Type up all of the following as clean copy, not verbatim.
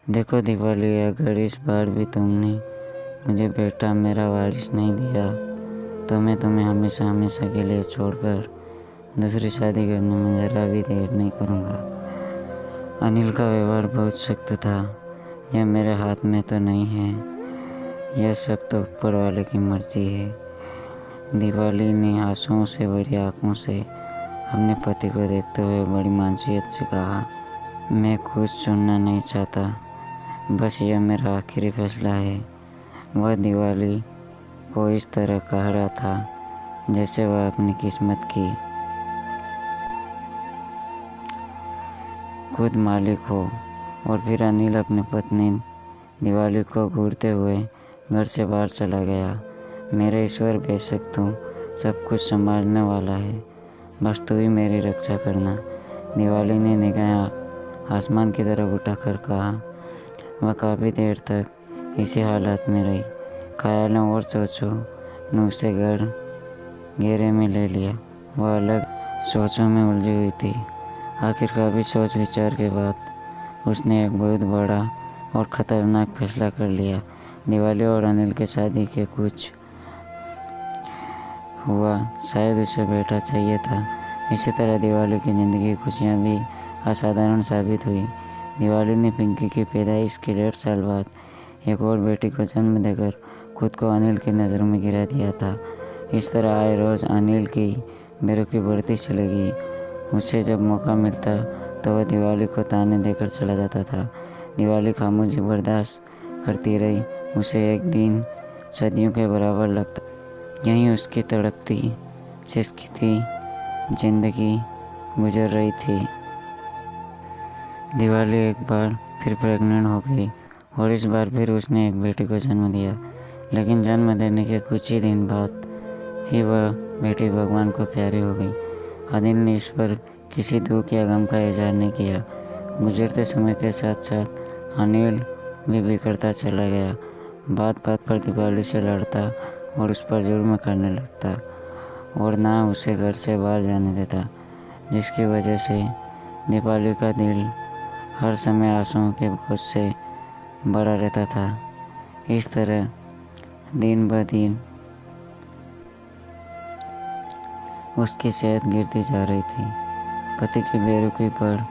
देखो दीपाली, अगर इस बार भी तुमने मुझे बेटा मेरा वारिस नहीं दिया तो मैं तुम्हें हमेशा हमेशा के लिए छोड़कर दूसरी शादी करने में ज़रा भी देर नहीं करूँगा। अनिल का व्यवहार बहुत सख्त था। यह मेरे हाथ में तो नहीं है, यह सब तो ऊपर वाले की मर्जी है। दीपाली ने आंसुओं से भरी आंखों से अपने पति को देखते हुए बड़ी मासूमियत से कहा, मैं कुछ सुनना नहीं चाहता, बस यह मेरा आखिरी फैसला है। वह दीपाली को इस तरह कह रहा था जैसे वह अपनी किस्मत की खुद मालिक हो। और फिर अनिल अपनी पत्नी दीपाली को घूरते हुए घर से बाहर चला गया। मेरे ईश्वर, बेशक तू सब कुछ संभालने वाला है, बस तू ही मेरी रक्षा करना। दीपाली ने निगाहें आसमान की तरफ उठाकर कहा। वह काफ़ी देर तक इसी हालत में रही। ख्यालों और सोचों ने उसे घेरे में ले लिया। वह अलग सोचों में उलझी हुई थी। आखिर काफ़ी सोच विचार के बाद उसने एक बहुत बड़ा और ख़तरनाक फैसला कर लिया। दीपाली और अनिल के शादी के कुछ हुआ, शायद उसे बेटा चाहिए था। इसी तरह दीपाली की ज़िंदगी की खुशियाँ भी असाधारण साबित हुई। दीपाली ने पिंकी की पैदाइश के 1.5 साल बाद एक और बेटी को जन्म देकर खुद को अनिल की नज़रों में गिरा दिया था। इस तरह आए रोज़ अनिल की बेरुखी बढ़ती चलेगी। उसे जब मौका मिलता तो वह दीपाली को ताने देकर चला जाता था। दीपाली खामोशी बर्दाश्त करती रही। उसे एक दिन सदियों के बराबर लगता। यहीं उसकी तड़पती सिसकती जिंदगी गुजर रही थी। दीपाली एक बार फिर प्रेग्नेंट हो गई और इस बार फिर उसने एक बेटी को जन्म दिया। लेकिन जन्म देने के कुछ ही दिन बाद ही वह बेटी भगवान को प्यारी हो गई। अनिल ने इस पर किसी दुख या गम का इजहार नहीं किया। गुजरते समय के साथ साथ अनिल भी बिगड़ता चला गया। बात बात पर दीपाली से लड़ता और उस पर जुल्म करने लगता और ना उसे घर से बाहर जाने देता, जिसकी वजह से दीपाली का दिल हर समय आंसुओं के बोझ से भरा रहता था। इस तरह दिन ब दिन उसकी सेहत गिरती जा रही थी। पति की बेरुखी पर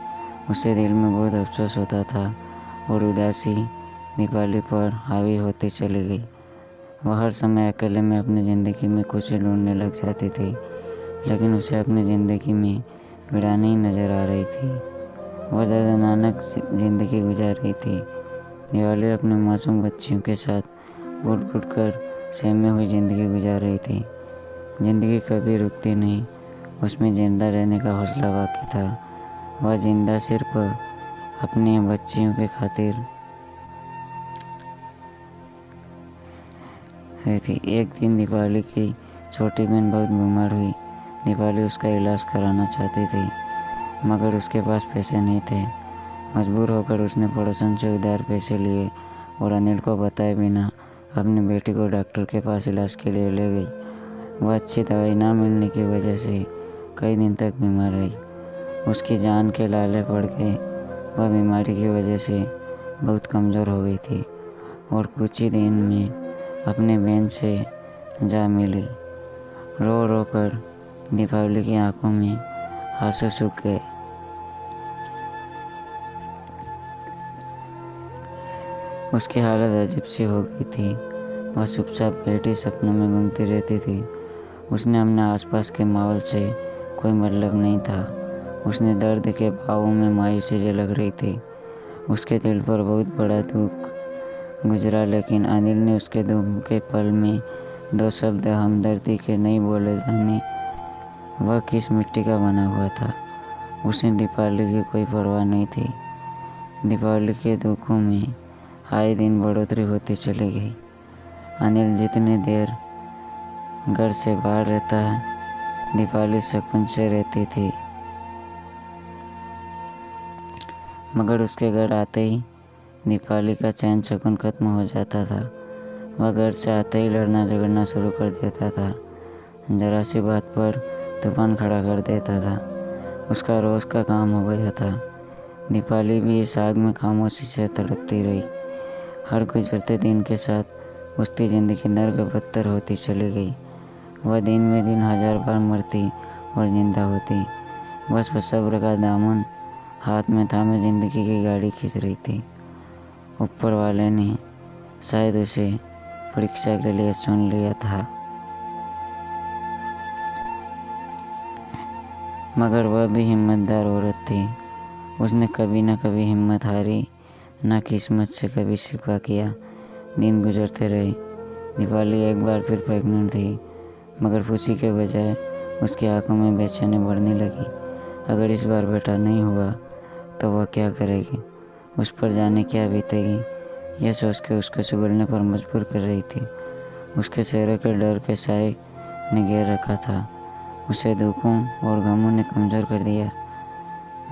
उसे दिल में बहुत अफसोस होता था और उदासी दीपाली पर हावी होती चली गई। वह हर समय अकेले में अपनी ज़िंदगी में खुशी ढूंढने लग जाती थी, लेकिन उसे अपनी ज़िंदगी में वीरानी नज़र आ रही थी। वह दर्दनाक ज़िंदगी गुजार रही थी। दीपाली अपने मासूम बच्चियों के साथ घुट घुट कर सहमे हुई ज़िंदगी गुजार रही थी। ज़िंदगी कभी रुकती नहीं, उसमें जिंदा रहने का हौसला बाकी था। वह जिंदा सिर्फ अपनी बच्चियों के खातिर रही थी। एक दिन दीपाली की छोटी बहन बहुत बीमार हुई। दीपाली उसका इलाज कराना चाहती थी, मगर उसके पास पैसे नहीं थे। मजबूर होकर उसने पड़ोसन से उधार पैसे लिए और अनिल को बताए बिना अपनी बेटी को डॉक्टर के पास इलाज के लिए ले गई। वह अच्छी दवाई ना मिलने की वजह से कई दिन तक बीमार रही। उसकी जान के लाले पड़ गए। वह बीमारी की वजह से बहुत कमज़ोर हो गई थी और कुछ ही दिन में अपने बहन से जा मिली। रो रो कर दीपावली की आंखों में आंसू सूख गए। उसकी हालत अजीब सी हो गई थी। वह चुपचाप बैठी सपनों में घूमती रहती थी। उसने अपने आसपास के माहौल से कोई मतलब नहीं था। उसने दर्द के भावों में मायूसी झलक रही थी। उसके दिल पर बहुत बड़ा दुख गुजरा, लेकिन अनिल ने उसके दुख के पल में 2 शब्द हमदर्दी के नहीं बोले जाने। वह किस मिट्टी का बना हुआ था। उसे दीपावली की कोई परवाह नहीं थी। दीपावली के दुखों में आए दिन बढ़ोतरी होती चली गई। अनिल जितने देर घर से बाहर रहता, दीपावली सुकून से रहती थी, मगर उसके घर आते ही दीपावली का चैन सुकून खत्म हो जाता था। वह घर से आते ही लड़ना झगड़ना शुरू कर देता था। जरा सी बात पर तूफान खड़ा कर देता था। उसका रोज़ का काम हो गया था। दीपाली भी इस आग में खामोशी से तड़पती रही। हर गुजरते दिन के साथ उसकी ज़िंदगी नर्क बदतर होती चली गई। वह दिन में दिन 1000 बार मरती और जिंदा होती। बस वह सब्र का दामन हाथ में थामे ज़िंदगी की गाड़ी खींच रही थी। ऊपर वाले ने शायद उसे परीक्षा के लिए चुन लिया था, मगर वह भी हिम्मतदार औरत थी। उसने कभी न कभी हिम्मत हारी, ना किस्मत से कभी शिकवा किया। दिन गुजरते रहे। दीपाली एक बार फिर प्रेग्नेंट थी, मगर खुशी के बजाय उसकी आंखों में बेचैनी बढ़ने लगी। अगर इस बार बेटा नहीं हुआ तो वह क्या करेगी, उस पर जाने क्या बीतेगी, यह सोच के उसको सुगड़ने पर मजबूर कर रही थी। उसके चेहरे के डर के साए ने घेर रखा था। उसे दुखों और गमों ने कमज़ोर कर दिया,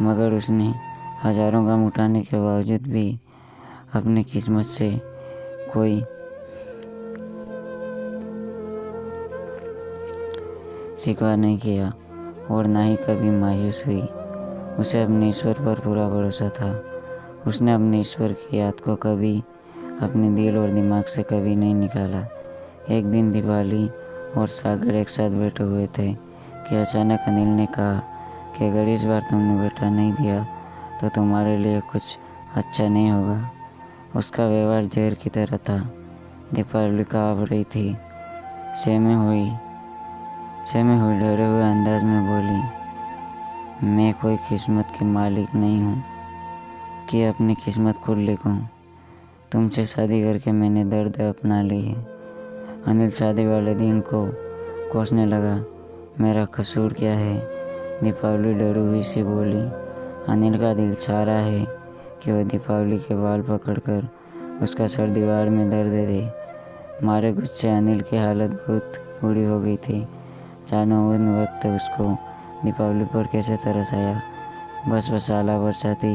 मगर उसने हजारों गम उठाने के बावजूद भी अपनी किस्मत से कोई शिकवा नहीं किया और ना ही कभी मायूस हुई। उसे अपने ईश्वर पर पूरा भरोसा था। उसने अपने ईश्वर की याद को कभी अपने दिल और दिमाग से कभी नहीं निकाला। एक दिन दीपाली और सागर एक साथ बैठे हुए थे कि अचानक अनिल ने कहा कि अगर इस बार तुमने बेटा नहीं दिया तो तुम्हारे लिए कुछ अच्छा नहीं होगा। उसका व्यवहार जहर की तरह था। दीपावली काँप रही थी। सेमे हुई डरे हुए अंदाज में बोली, मैं कोई किस्मत के मालिक नहीं हूँ कि अपनी किस्मत खुद लिखूँ। तुमसे शादी करके मैंने दर्द अपना ली है। अनिल शादी वाले दिन को कोसने लगा, मेरा कसूर क्या है? दीपावली डरी हुई सी बोली। अनिल का दिल चाह रहा है कि वह दीपावली के बाल पकड़कर उसका सर दीवार में दर्द दे। मारे गुस्से अनिल की हालत बहुत बुरी हो गई थी। जानो उन वक्त उसको दीपावली पर कैसे तरस आया। बस वह साला बरसाती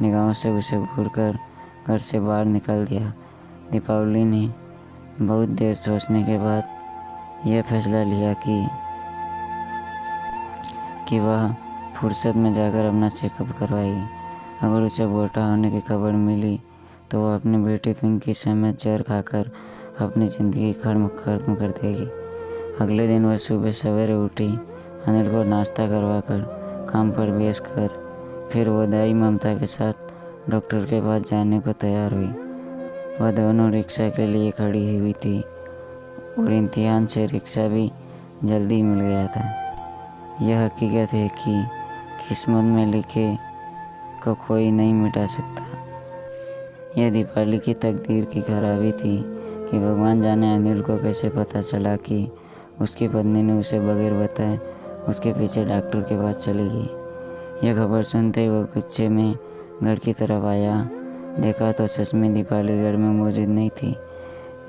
निगाहों से उसे घूरकर घर से बाहर निकाल दिया। दीपावली ने बहुत देर सोचने के बाद यह फैसला लिया कि वह फुर्सत में जाकर अपना चेकअप करवाएगी। अगर उसे बेटा होने की खबर मिली तो वह अपनी बेटी पिंकी समेत जहर खाकर अपनी ज़िंदगी खत्म कर देगी। अगले दिन वह सुबह सवेरे उठी, अनिल को नाश्ता करवाकर काम पर भेजकर फिर वो दाई ममता के साथ डॉक्टर के पास जाने को तैयार हुई। वह दोनों रिक्शा के लिए खड़ी हुई थी और इम्तिहान से रिक्शा भी जल्दी मिल गया था। यह हकीकत है कि किस्मत में लिखे को कोई नहीं मिटा सकता। यह दीपावली की तकदीर की खराबी थी कि भगवान जाने अनिल को कैसे पता चला कि उसकी पत्नी ने उसे बगैर बताए उसके पीछे डॉक्टर के पास चली गई। यह खबर सुनते ही वह गुस्से में घर की तरफ आया। देखा तो सच में दीपावली घर में मौजूद नहीं थी।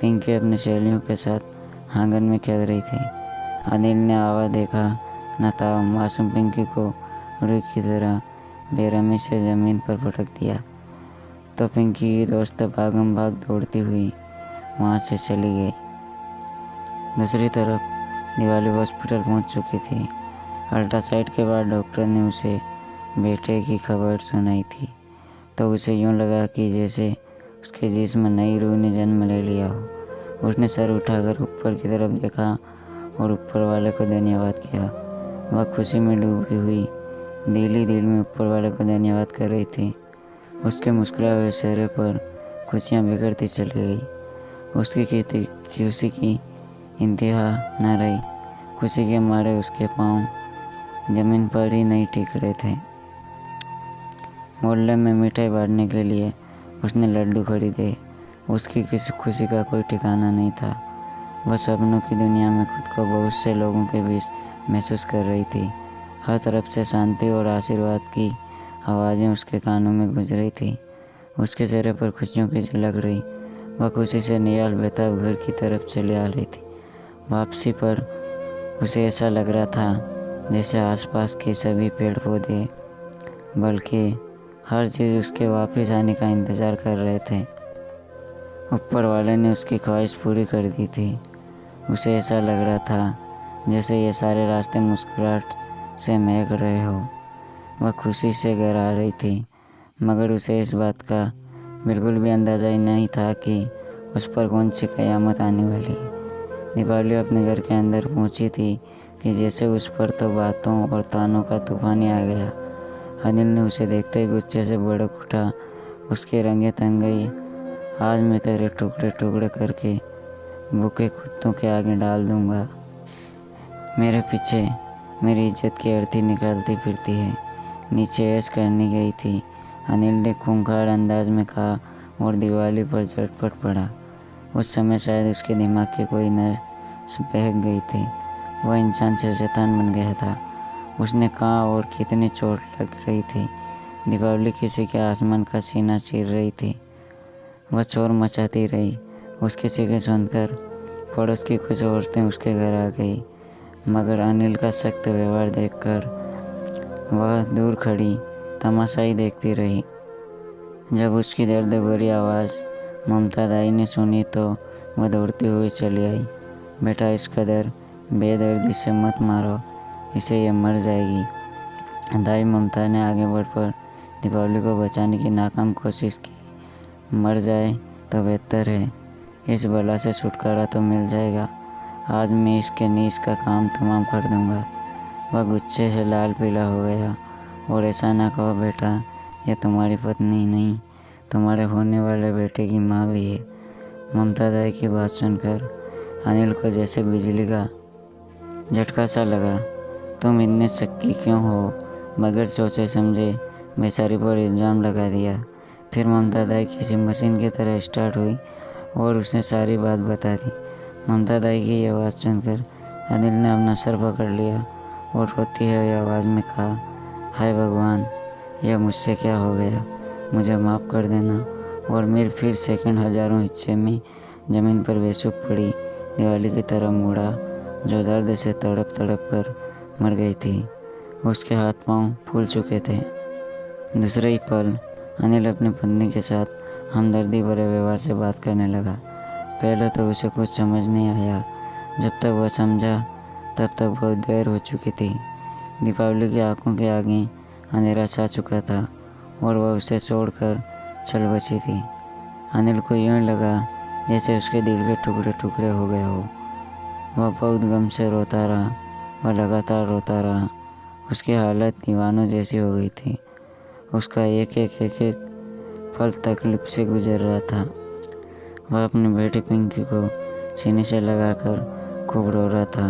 पिंकी अपनी सहेलियों के साथ आंगन में खेल रही थी। अनिल ने आवा देखा न था। मासूम पिंकी को रुई की तरह बेरहमी से ज़मीन पर पटक दिया तो पिंकी की दोस्त भागम भाग दौड़ती हुई वहाँ से चली गई। दूसरी तरफ दिवाली हॉस्पिटल पहुँच चुकी थी। अल्ट्रासाउंड के बाद डॉक्टर ने उसे बेटे की खबर सुनाई थी तो उसे यूँ लगा कि जैसे उसके जिस्म नई रूह ने जन्म ले लिया हो। उसने सर उठाकर ऊपर की तरफ देखा और ऊपर वाले को धन्यवाद किया। वह खुशी में डूबी हुई दिल ही दिल में ऊपर वाले को धन्यवाद कर रही थी। उसके मुस्कुराए हुए चेहरे पर खुशियाँ बिखरती चली गई। उसकी खुशी की इंतहा न रही। खुशी के मारे उसके पाँव जमीन पर ही नहीं टिक रहे थे। मोहल्ले में मिठाई बांटने के लिए उसने लड्डू खरीदे। उसकी किसी खुशी का कोई ठिकाना नहीं था। वह सपनों की दुनिया में खुद को बहुत से लोगों के बीच महसूस कर रही थी। हर तरफ से शांति और आशीर्वाद की आवाज़ें उसके कानों में गूंज रही थी। उसके चेहरे पर खुशियों की झलक रही। वह खुशी से निहाल बेताब घर की तरफ चली आ रही थी। वापसी पर उसे ऐसा लग रहा था जैसे आसपास के सभी पेड़ पौधे बल्कि हर चीज़ उसके वापस आने का इंतज़ार कर रहे थे। ऊपर वाले ने उसकी ख्वाहिश पूरी कर दी थी। उसे ऐसा लग रहा था जैसे ये सारे रास्ते मुस्कुराहट से महक रहे हो। वह खुशी से घर आ रही थी। मगर उसे इस बात का बिल्कुल भी अंदाज़ा ही नहीं था कि उस पर कौन सी क़यामत आने वाली। दीपावली अपने घर के अंदर पहुंची थी कि जैसे उस पर तो बातों और तानों का तूफान ही आ गया। अनिल ने उसे देखते ही गुस्से से भड़क उठा। उसके रंगे तन गई। आज मैं तेरे टुकड़े टुकड़े करके भूखे कुत्तों के आगे डाल दूंगा। मेरे पीछे मेरी इज्जत की अर्थी निकालती फिरती है। नीचे ऐश करने गई थी, अनिल ने खूंखार अंदाज में कहा और दिवाली पर झटपट पड़ा। उस समय शायद उसके दिमाग की कोई नस बहक गई थी। वह इंसान से शैतान बन गया था। उसने कहा और कितनी चोट लग रही थी। दीपावली किसी के आसमान का सीना चीर रही थी। वह शोर मचाती रही। उसकी चीखें सुनकर पड़ोस की कुछ औरतें उसके घर आ गई, मगर अनिल का सख्त व्यवहार देखकर वह दूर खड़ी तमाशा ही देखती रही। जब उसकी दर्द भरी आवाज़ ममता दाई ने सुनी तो वह दौड़ती हुई चली आई। बेटा, इस कदर बेदर्दी से मत मारो, इसे ये मर जाएगी। दाई ममता ने आगे बढ़कर दीपावली को बचाने की नाकाम कोशिश की। मर जाए तो बेहतर है, इस बला से छुटकारा तो मिल जाएगा। आज मैं इसके नीच का काम तमाम कर दूंगा। वह गुस्से से लाल पीला हो गया। और ऐसा ना कहो बेटा, यह तुम्हारी पत्नी नहीं, तुम्हारे होने वाले बेटे की माँ भी है। ममता दाई की बात सुनकर अनिल को जैसे बिजली का झटका सा लगा। तुम इतने शक्की क्यों हो? बगैर सोचे समझे बेचारी पर इल्ज़ाम लगा दिया। फिर ममता दाई किसी मशीन की तरह स्टार्ट हुई और उसने सारी बात बता दी। ममता दाई की यह आवाज़ सुनकर अनिल ने अपना सर पकड़ लिया और रोती हुई आवाज़ में कहा, हाय भगवान, यह मुझसे क्या हो गया? मुझे माफ़ कर देना। और फिर सेकंड हज़ारों हिस्से में ज़मीन पर बेसुध पड़ी दिवाली की तरह मुड़ा, जो दर्द से तड़प तड़प कर मर गई थी। उसके हाथ पांव फूल चुके थे। दूसरे ही पल अनिल अपनी पत्नी के साथ हमदर्दी भरे व्यवहार से बात करने लगा। पहले तो उसे कुछ समझ नहीं आया। जब तक वह समझा तब तक बहुत देर हो चुकी थी। दीपावली की आंखों के आगे अंधेरा छा चुका था और वह उसे छोड़कर चल बची थी। अनिल को यूँ लगा जैसे उसके दिल के टुकड़े टुकड़े हो गए हो। वह बहुत गम से रोता रहा। वह लगातार रोता रहा। उसकी हालत दीवानों जैसी हो गई थी। उसका एक एक पल तकलीफ से गुजर रहा था। वह अपनी बेटी पिंकी को सीने से लगाकर खूब रो रहा था।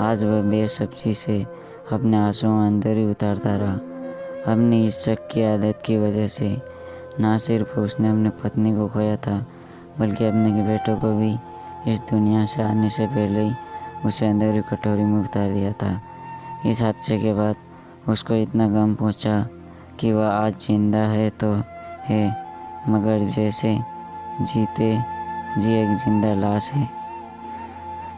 आज वह बेसब्री से अपने आंसू अंदर ही उतारता रहा। अपनी इस शक की आदत की वजह से ना सिर्फ उसने अपनी पत्नी को खोया था, बल्कि अपने बेटों को भी इस दुनिया से आने से पहले ही उसे अंदर ही कटोरी में उतार दिया था। इस हादसे के बाद उसको इतना गम पहुंचा कि वह आज जिंदा है तो है, मगर जैसे जीते जी एक जिंदा लाश है।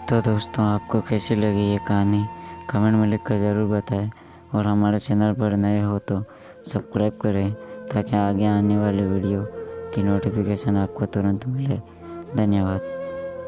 तो दोस्तों, आपको कैसी लगी ये कहानी कमेंट में लिखकर ज़रूर बताएं और हमारे चैनल पर नए हो तो सब्सक्राइब करें ताकि आगे आने वाले वीडियो की नोटिफिकेशन आपको तुरंत मिले। धन्यवाद।